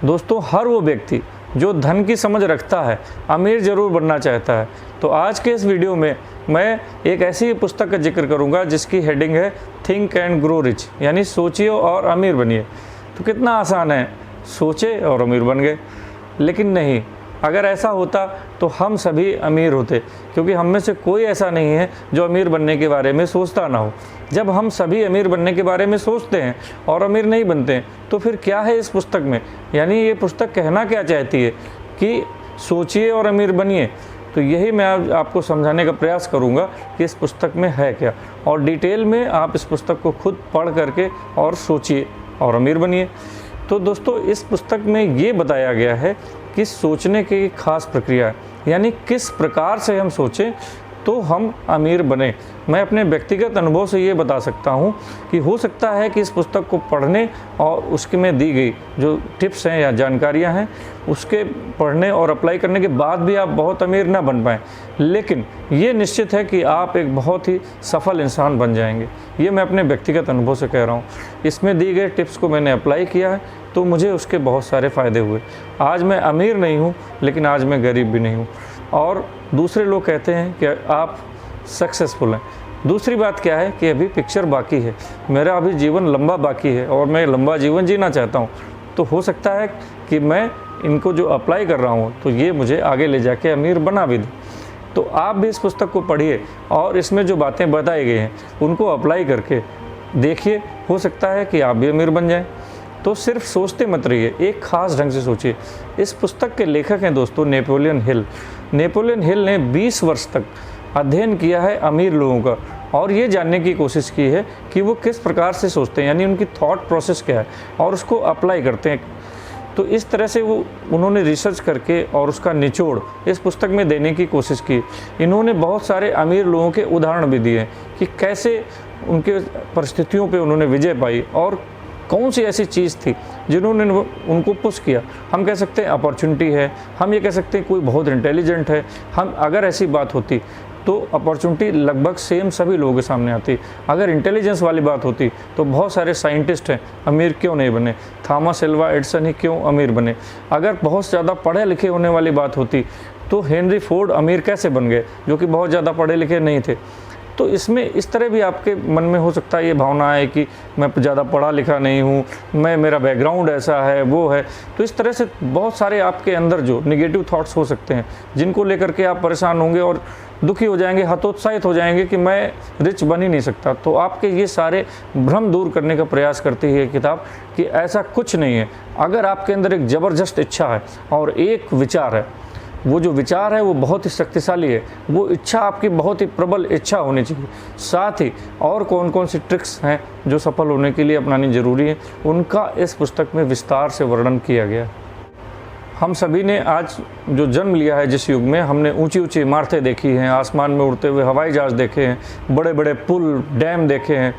दोस्तों हर वो व्यक्ति जो धन की समझ रखता है अमीर ज़रूर बनना चाहता है। तो आज के इस वीडियो में मैं एक ऐसी पुस्तक का जिक्र करूंगा जिसकी हेडिंग है थिंक एंड ग्रो रिच, यानी सोचिए और अमीर बनिए। तो कितना आसान है, सोचे और अमीर बन गए। लेकिन नहीं, अगर ऐसा होता तो हम सभी अमीर होते, क्योंकि हम में से कोई ऐसा नहीं है जो अमीर बनने के बारे में सोचता ना हो। जब हम सभी अमीर बनने के बारे में सोचते हैं और अमीर नहीं बनते हैं, तो फिर क्या है इस पुस्तक में, यानी ये पुस्तक कहना क्या चाहती है कि सोचिए और अमीर बनिए। तो यही मैं आपको समझाने का प्रयास करूंगा कि इस पुस्तक में है क्या, और डिटेल में आप इस पुस्तक को खुद पढ़ करके और सोचिए और अमीर बनिए। तो दोस्तों इस पुस्तक में ये बताया गया है कि सोचने की खास प्रक्रिया है, यानी किस प्रकार से हम सोचें तो हम अमीर बने। मैं अपने व्यक्तिगत अनुभव से ये बता सकता हूँ कि हो सकता है कि इस पुस्तक को पढ़ने और उसके में दी गई जो टिप्स हैं या जानकारियाँ हैं उसके पढ़ने और अप्लाई करने के बाद भी आप बहुत अमीर ना बन पाएँ, लेकिन ये निश्चित है कि आप एक बहुत ही सफल इंसान बन जाएंगे। ये मैं अपने व्यक्तिगत अनुभव से कह रहा हूँ। इसमें दी गए टिप्स को मैंने अप्लाई किया है तो मुझे उसके बहुत सारे फ़ायदे हुए। आज मैं अमीर नहीं हूँ, लेकिन आज मैं गरीब भी नहीं हूँ, और दूसरे लोग कहते हैं कि आप सक्सेसफुल हैं। दूसरी बात क्या है कि अभी पिक्चर बाकी है, मेरा अभी जीवन लंबा बाकी है और मैं लंबा जीवन जीना चाहता हूँ। तो हो सकता है कि मैं इनको जो अप्लाई कर रहा हूँ तो ये मुझे आगे ले जाके अमीर बना भी दे। तो आप भी इस पुस्तक को पढ़िए और इसमें जो बातें बताई गई हैं उनको अप्लाई करके देखिए, हो सकता है कि आप भी अमीर बन जाएं। तो सिर्फ सोचते मत रहिए, एक ख़ास ढंग से सोचिए। इस पुस्तक के लेखक हैं दोस्तों नेपोलियन हिल। नेपोलियन हिल ने 20 वर्ष तक अध्ययन किया है अमीर लोगों का, और ये जानने की कोशिश की है कि वो किस प्रकार से सोचते हैं, यानी उनकी थॉट प्रोसेस क्या है, और उसको अप्लाई करते हैं। तो इस तरह से उन्होंने रिसर्च करके और उसका निचोड़ इस पुस्तक में देने की कोशिश की। इन्होंने बहुत सारे अमीर लोगों के उदाहरण भी दिए कि कैसे उनके परिस्थितियों पे उन्होंने विजय पाई और कौन सी ऐसी चीज़ थी जिन्होंने उनको पुश किया। हम कह सकते हैं अपॉर्चुनिटी है, हम ये कह सकते हैं कोई बहुत इंटेलिजेंट है। हम अगर ऐसी बात होती तो अपॉर्चुनिटी लगभग सेम सभी लोगों के सामने आती। अगर इंटेलिजेंस वाली बात होती तो बहुत सारे साइंटिस्ट हैं, अमीर क्यों नहीं बने? थॉमस एल्वा एडिसन ही क्यों अमीर बने? अगर बहुत ज़्यादा पढ़े लिखे होने वाली बात होती तो हेनरी फोर्ड अमीर कैसे बन गए, जो कि बहुत ज़्यादा पढ़े लिखे नहीं थे? तो इसमें इस तरह भी आपके मन में हो सकता है ये भावना है कि मैं ज़्यादा पढ़ा लिखा नहीं हूँ, मेरा बैकग्राउंड ऐसा है, वो है। तो इस तरह से बहुत सारे आपके अंदर जो निगेटिव थॉट्स हो सकते हैं जिनको लेकर के आप परेशान होंगे और दुखी हो जाएंगे, हतोत्साहित हो जाएंगे कि मैं रिच बन ही नहीं सकता। तो आपके ये सारे भ्रम दूर करने का प्रयास करती है किताब कि ऐसा कुछ नहीं है। अगर आपके अंदर एक ज़बरदस्त इच्छा है और एक विचार है, वो जो विचार है वो बहुत ही शक्तिशाली है, वो इच्छा आपकी बहुत ही प्रबल इच्छा होनी चाहिए। साथ ही और कौन कौन सी ट्रिक्स हैं जो सफल होने के लिए अपनानी ज़रूरी है, उनका इस पुस्तक में विस्तार से वर्णन किया गया। हम सभी ने आज जो जन्म लिया है जिस युग में, हमने ऊंची ऊंची इमारतें देखी हैं, आसमान में उड़ते हुए हवाई जहाज़ देखे हैं, बड़े बड़े पुल डैम देखे हैं।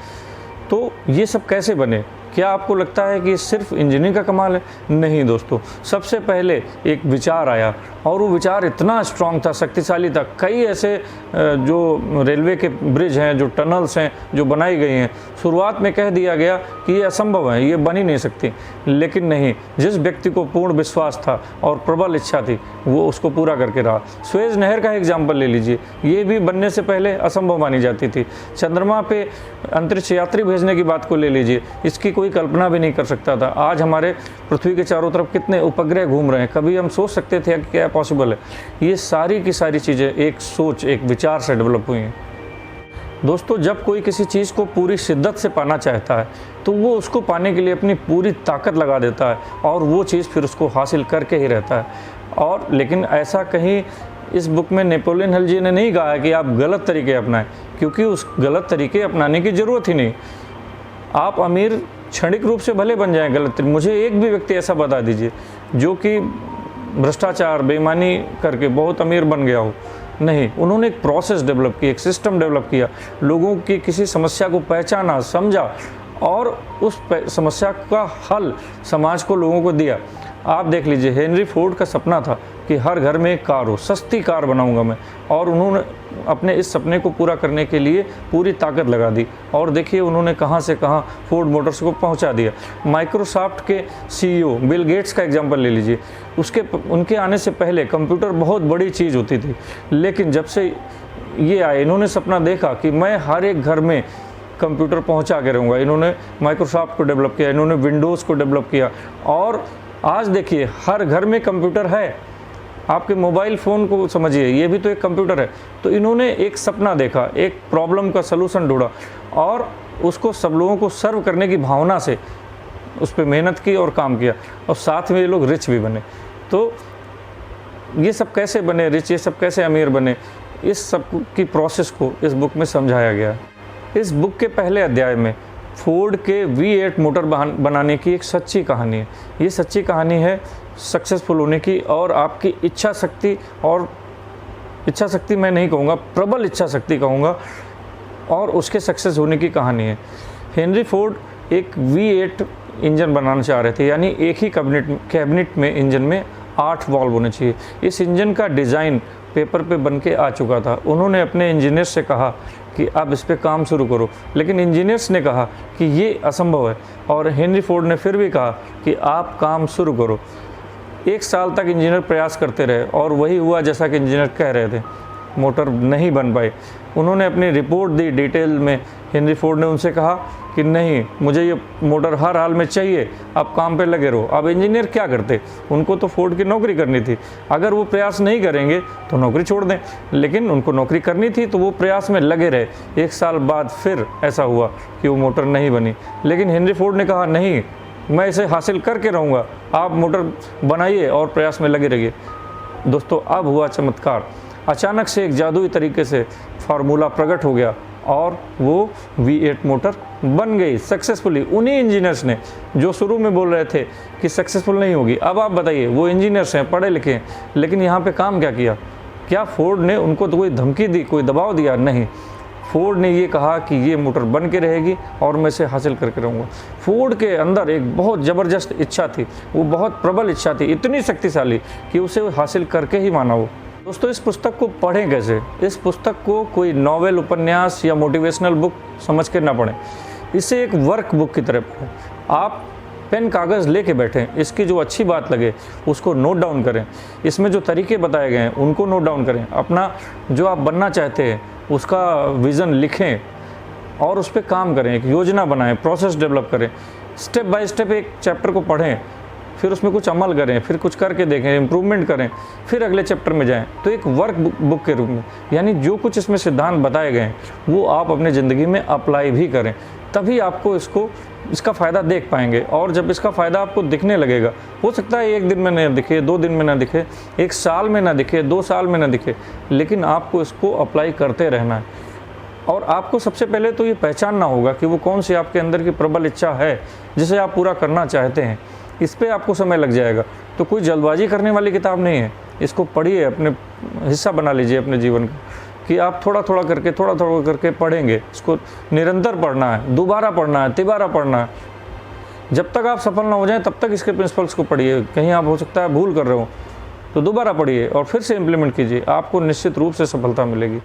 तो ये सब कैसे बने? क्या आपको लगता है कि सिर्फ इंजीनियरिंग का कमाल है? नहीं दोस्तों, सबसे पहले एक विचार आया और वो विचार इतना स्ट्रांग था, शक्तिशाली था। कई ऐसे जो रेलवे के ब्रिज हैं, जो टनल्स हैं जो बनाई गई हैं, शुरुआत में कह दिया गया कि ये असंभव है, ये बन ही नहीं सकती। लेकिन नहीं, जिस व्यक्ति को पूर्ण विश्वास था और प्रबल इच्छा थी वो उसको पूरा करके रहा। सुएज नहर का एग्जाम्पल ले लीजिए, ये भी बनने से पहले असंभव मानी जाती थी। चंद्रमा पे अंतरिक्ष यात्री भेजने की बात को ले लीजिए, इसकी कोई कल्पना भी नहीं कर सकता था। आज हमारे पृथ्वी के चारों तरफ कितने उपग्रह घूम रहे हैं, कभी हम सोच सकते थे कि क्या पॉसिबल है? ये सारी की सारी चीज़ें एक सोच, एक विचार से डेवलप हुई हैं। दोस्तों जब कोई किसी चीज़ को पूरी शिद्दत से पाना चाहता है तो वो उसको पाने के लिए अपनी पूरी ताकत लगा देता है और वो चीज़ फिर उसको हासिल करके ही रहता है। और लेकिन ऐसा कहीं इस बुक में नेपोलियन हिल जी ने नहीं कहा है कि आप गलत तरीके अपनाएं, क्योंकि उस गलत तरीके अपनाने की ज़रूरत ही नहीं। आप अमीर क्षणिक रूप से भले बन जाएं गलत, मुझे एक भी व्यक्ति ऐसा बता दीजिए जो कि भ्रष्टाचार बेईमानी करके बहुत अमीर बन गया हो। नहीं, उन्होंने एक प्रोसेस डेवलप की, एक सिस्टम डेवलप किया, लोगों की किसी समस्या को पहचाना, समझा और उस समस्या का हल समाज को, लोगों को दिया। आप देख लीजिए, हेनरी फोर्ड का सपना था कि हर घर में एक कार हो, सस्ती कार बनाऊंगा मैं, और उन्होंने अपने इस सपने को पूरा करने के लिए पूरी ताकत लगा दी और देखिए उन्होंने कहाँ से कहाँ फोर्ड मोटर्स को पहुँचा दिया। माइक्रोसॉफ्ट के CEO बिल गेट्स का एग्जांपल ले लीजिए, उनके आने से पहले कंप्यूटर बहुत बड़ी चीज़ होती थी, लेकिन जब से ये आए इन्होंने सपना देखा कि मैं हर एक घर में कंप्यूटर पहुंचा के रहूँगा। इन्होंने माइक्रोसॉफ्ट को डेवलप किया, इन्होंने विंडोज़ को डेवलप किया और आज देखिए हर घर में कंप्यूटर है। आपके मोबाइल फ़ोन को समझिए, ये भी तो एक कंप्यूटर है। तो इन्होंने एक सपना देखा, एक प्रॉब्लम का सलूशन ढूंढा और उसको सब लोगों को सर्व करने की भावना से उस पर मेहनत की और काम किया और साथ में ये लोग रिच भी बने। तो ये सब कैसे बने रिच, ये सब कैसे अमीर बने, इस सब की प्रोसेस को इस बुक में समझाया गया। इस बुक के पहले अध्याय में फोर्ड के V8 मोटर बनाने की एक सच्ची कहानी है। ये सच्ची कहानी है सक्सेसफुल होने की और आपकी इच्छा शक्ति, और इच्छा शक्ति मैं नहीं कहूँगा, प्रबल इच्छा शक्ति कहूँगा, और उसके सक्सेस होने की कहानी है। हेनरी फोर्ड एक V8 इंजन बनाना चाह रहे थे, यानी एक ही कैबिनेट में इंजन में 8 वाल्व होने चाहिए। इस इंजन का डिज़ाइन पेपर पे बन के आ चुका था। उन्होंने अपने इंजीनियर्स से कहा कि आप इस पे काम शुरू करो, लेकिन इंजीनियर्स ने कहा कि ये असंभव है और हेनरी फोर्ड ने फिर भी कहा कि आप काम शुरू करो। 1 साल तक इंजीनियर प्रयास करते रहे और वही हुआ जैसा कि इंजीनियर कह रहे थे, मोटर नहीं बन पाई। उन्होंने अपनी रिपोर्ट दी डिटेल में। हेनरी फोर्ड ने उनसे कहा कि नहीं, मुझे ये मोटर हर हाल में चाहिए, आप काम पे लगे रहो। अब इंजीनियर क्या करते, उनको तो फोर्ड की नौकरी करनी थी। अगर वो प्रयास नहीं करेंगे तो नौकरी छोड़ दें, लेकिन उनको नौकरी करनी थी तो वो प्रयास में लगे रहे। 1 साल बाद फिर ऐसा हुआ कि वो मोटर नहीं बनी, लेकिन हेनरी फोर्ड ने कहा नहीं, मैं इसे हासिल करके रहूँगा, आप मोटर बनाइए और प्रयास में लगे रहिए। दोस्तों, अब हुआ चमत्कार। अचानक से एक जादुई तरीके से फार्मूला प्रकट हो गया और वो V8 मोटर बन गई सक्सेसफुली। उन्हीं इंजीनियर्स ने जो शुरू में बोल रहे थे कि सक्सेसफुल नहीं होगी, अब आप बताइए, वो इंजीनियर्स हैं, पढ़े लिखे हैं, लेकिन यहाँ पे काम क्या किया? क्या फोर्ड ने उनको तो कोई धमकी दी, कोई दबाव दिया? नहीं, फोर्ड ने ये कहा कि ये मोटर बन के रहेगी और मैं इसे हासिल करके रहूँगा। फोर्ड के अंदर एक बहुत ज़बरदस्त इच्छा थी, वो बहुत प्रबल इच्छा थी, इतनी शक्तिशाली कि उसे हासिल करके ही माना वो। दोस्तों, इस पुस्तक को पढ़ें कैसे? इस पुस्तक को कोई नॉवेल, उपन्यास या मोटिवेशनल बुक समझ के ना पढ़ें, इसे एक वर्क बुक की तरह पढ़ें। आप पेन कागज़ लेके बैठें, इसकी जो अच्छी बात लगे उसको नोट डाउन करें, इसमें जो तरीके बताए गए हैं उनको नोट डाउन करें, अपना जो आप बनना चाहते हैं उसका विज़न लिखें और उस पर काम करें, एक योजना बनाएं, प्रोसेस डेवलप करें, स्टेप बाय स्टेप एक चैप्टर को पढ़ें, फिर उसमें कुछ अमल करें, फिर कुछ करके देखें, इम्प्रूवमेंट करें, फिर अगले चैप्टर में जाएं। तो एक वर्क बुक के रूप में, यानी जो कुछ इसमें सिद्धांत बताए गए हैं वो आप अपने ज़िंदगी में अप्लाई भी करें, तभी आपको इसका फ़ायदा देख पाएंगे। और जब इसका फ़ायदा आपको दिखने लगेगा, हो सकता है 1 दिन में ना दिखे, 2 दिन में ना दिखे, 1 साल में ना दिखे, 2 साल में ना दिखे, लेकिन आपको इसको अप्लाई करते रहना है। और आपको सबसे पहले तो ये पहचानना होगा कि वो कौन सी आपके अंदर की प्रबल इच्छा है जिसे आप पूरा करना चाहते हैं। इस पे आपको समय लग जाएगा। तो कोई जल्दबाजी करने वाली किताब नहीं है, इसको पढ़िए, अपने हिस्सा बना लीजिए अपने जीवन का, कि आप थोड़ा थोड़ा करके पढ़ेंगे। इसको निरंतर पढ़ना है, दोबारा पढ़ना है, तिबारा पढ़ना है, जब तक आप सफल ना हो जाएं तब तक इसके प्रिंसिपल्स को पढ़िए। कहीं आप हो सकता है भूल कर रहे हो तो दोबारा पढ़िए और फिर से इम्प्लीमेंट कीजिए, आपको निश्चित रूप से सफलता मिलेगी।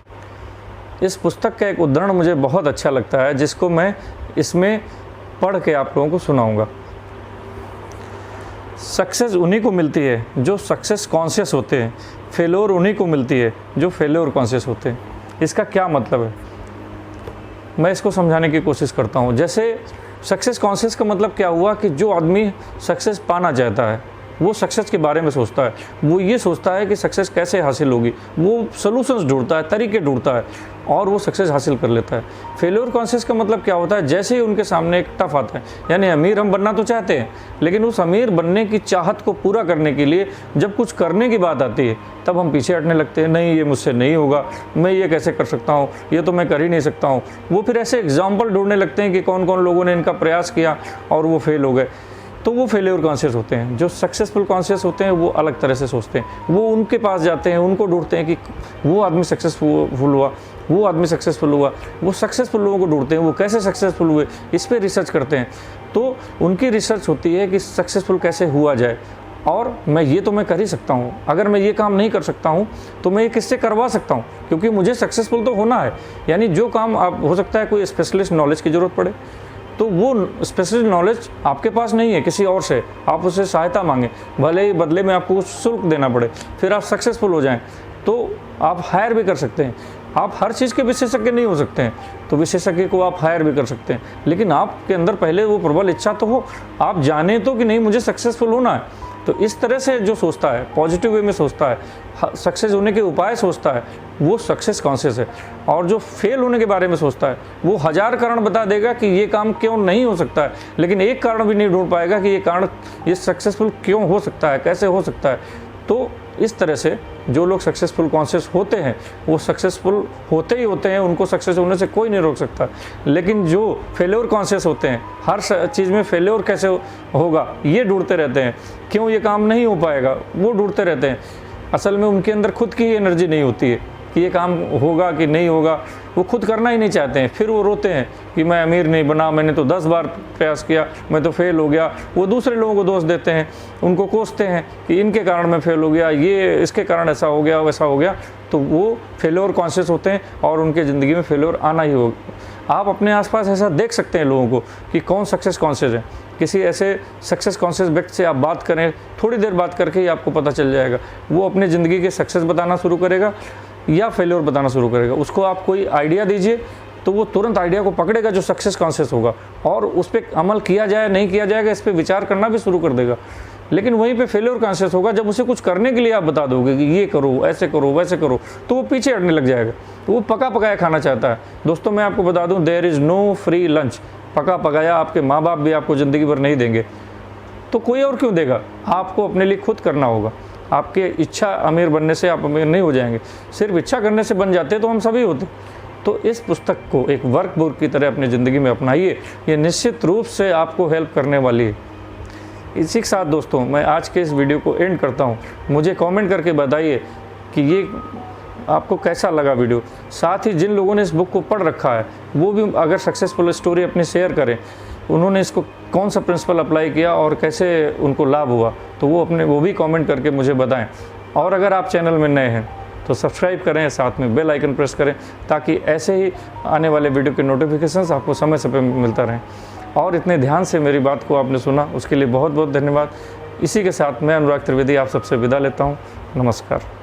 इस पुस्तक का एक उदाहरण मुझे बहुत अच्छा लगता है, जिसको मैं इसमें पढ़ के आप लोगों को सुनाऊँगा। सक्सेस उन्हीं को मिलती है जो सक्सेस कॉन्शियस होते हैं, फेल्योर उन्हीं को मिलती है जो फेल्योर कॉन्शियस होते हैं। इसका क्या मतलब है, मैं इसको समझाने की कोशिश करता हूँ। जैसे सक्सेस कॉन्शियस का मतलब क्या हुआ कि जो आदमी सक्सेस पाना चाहता है वो सक्सेस के बारे में सोचता है, वो ये सोचता है कि सक्सेस कैसे हासिल होगी, वो सॉल्यूशंस ढूंढता है, तरीके ढूंढता है और वो सक्सेस हासिल कर लेता है। फेल्योर कॉन्शियस का मतलब क्या होता है, जैसे ही उनके सामने एक टफ आता है, यानी अमीर हम बनना तो चाहते हैं, लेकिन उस अमीर बनने की चाहत को पूरा करने के लिए जब कुछ करने की बात आती है तब हम पीछे हटने लगते हैं। नहीं, ये मुझसे नहीं होगा, मैं ये कैसे कर सकता हूँ, ये तो मैं कर ही नहीं सकता हूँ। वो फिर ऐसे एग्जाम्पल ढूंढने लगते हैं कि कौन कौन लोगों ने इनका प्रयास किया और वो फेल हो गए। तो वो फेल्योर कॉन्शियस होते हैं। जो सक्सेसफुल कॉन्शियस होते हैं वो अलग तरह से सोचते हैं, वो उनके पास जाते हैं, उनको ढूंढते हैं कि वो आदमी सक्सेसफुल हुआ, वो आदमी सक्सेसफुल हुआ, वो सक्सेसफुल लोगों को ढूंढते हैं, वो कैसे सक्सेसफुल हुए, इस पर रिसर्च करते हैं। तो उनकी रिसर्च होती है कि सक्सेसफुल कैसे हुआ जाए और मैं कर ही सकता हूँ। अगर मैं ये काम नहीं कर सकता हूँ तो मैं ये किससे करवा सकता हूँ, क्योंकि मुझे सक्सेसफुल तो होना है। यानी जो काम आप, हो सकता है कोई स्पेशलिस्ट नॉलेज की ज़रूरत पड़े, तो वो स्पेशलिस्ट नॉलेज आपके पास नहीं है, किसी और से आप उससे सहायता मांगें, भले ही बदले में आपको कुछ शुल्क देना पड़े, फिर आप सक्सेसफुल हो जाएं, तो आप हायर भी कर सकते हैं। आप हर चीज़ के विशेषज्ञ नहीं हो सकते हैं, तो विशेषज्ञ को आप हायर भी कर सकते हैं, लेकिन आपके अंदर पहले वो प्रबल इच्छा तो हो, आप जाने तो कि नहीं मुझे सक्सेसफुल होना है। तो इस तरह से जो सोचता है, पॉजिटिव वे में सोचता है, सक्सेस होने के उपाय सोचता है, वो सक्सेस कॉन्शियस है। और जो फेल होने के बारे में सोचता है, वो 1000 कारण बता देगा कि ये काम क्यों नहीं हो सकता है, लेकिन एक कारण भी नहीं ढूंढ पाएगा कि ये सक्सेसफुल क्यों हो सकता है, कैसे हो सकता है। तो इस तरह से जो लोग सक्सेसफुल कॉन्शियस होते हैं वो सक्सेसफुल होते ही होते हैं, उनको सक्सेस होने से कोई नहीं रोक सकता। लेकिन जो फेल्योर कॉन्शियस होते हैं, हर चीज़ में फेल्योर कैसे होगा ये ढूंढते रहते हैं, क्यों ये काम नहीं हो पाएगा वो ढूंढते रहते हैं। असल में उनके अंदर खुद की एनर्जी नहीं होती है कि ये काम होगा कि नहीं होगा, वो खुद करना ही नहीं चाहते हैं। फिर वो रोते हैं कि मैं अमीर नहीं बना, मैंने तो 10 बार प्रयास किया, मैं तो फेल हो गया। वो दूसरे लोगों को दोष देते हैं, उनको कोसते हैं कि इनके कारण मैं फेल हो गया, ये इसके कारण ऐसा हो गया, वैसा हो गया। तो वो फेल्योर कॉन्शियस होते हैं और उनके ज़िंदगी में फेल्योर आना ही होगा। आप अपने आसपास ऐसा देख सकते हैं लोगों को कि कौन सक्सेस कॉन्शियस है। किसी ऐसे सक्सेस कॉन्शियस व्यक्ति से आप बात करें, थोड़ी देर बात करके ही आपको पता चल जाएगा वो अपनी ज़िंदगी के सक्सेस बताना शुरू करेगा या फेल्योर बताना शुरू करेगा। उसको आप कोई आइडिया दीजिए तो वो तुरंत आइडिया को पकड़ेगा जो सक्सेस कॉन्शियस होगा, और उस पर अमल किया जाए नहीं किया जाएगा इस पर विचार करना भी शुरू कर देगा। लेकिन वहीं पे फेल्योर कॉन्शियस होगा, जब उसे कुछ करने के लिए आप बता दोगे कि ये करो, ऐसे करो, वैसे करो, तो वो पीछे हटने लग जाएगा। तो वो पका पकाया खाना चाहता है। दोस्तों मैं आपको बता दूं, there is no free lunch. पका पकाया आपके माँ बाप भी आपको ज़िंदगी भर नहीं देंगे, तो कोई और क्यों देगा? आपको अपने लिए खुद करना होगा। आपके इच्छा अमीर बनने से आप अमीर नहीं हो जाएंगे, सिर्फ इच्छा करने से बन जाते तो हम सभी होते। तो इस पुस्तक को एक वर्कबुक की तरह अपनी ज़िंदगी में अपनाइए, ये निश्चित रूप से आपको हेल्प करने वाली है। इसी के साथ दोस्तों मैं आज के इस वीडियो को एंड करता हूँ। मुझे कमेंट करके बताइए कि ये आपको कैसा लगा वीडियो। साथ ही जिन लोगों ने इस बुक को पढ़ रखा है वो भी अगर सक्सेसफुल स्टोरी अपनी शेयर करें, उन्होंने इसको कौन सा प्रिंसिपल अप्लाई किया और कैसे उनको लाभ हुआ, तो वो भी कमेंट करके मुझे बताएं। और अगर आप चैनल में नए हैं तो सब्सक्राइब करें, साथ में बेल आइकन प्रेस करें, ताकि ऐसे ही आने वाले वीडियो के नोटिफिकेशंस आपको समय समय पर मिलता रहें। और इतने ध्यान से मेरी बात को आपने सुना, उसके लिए बहुत बहुत धन्यवाद। इसी के साथ मैं अनुराग त्रिवेदी आप सबसे विदा लेता हूँ। नमस्कार।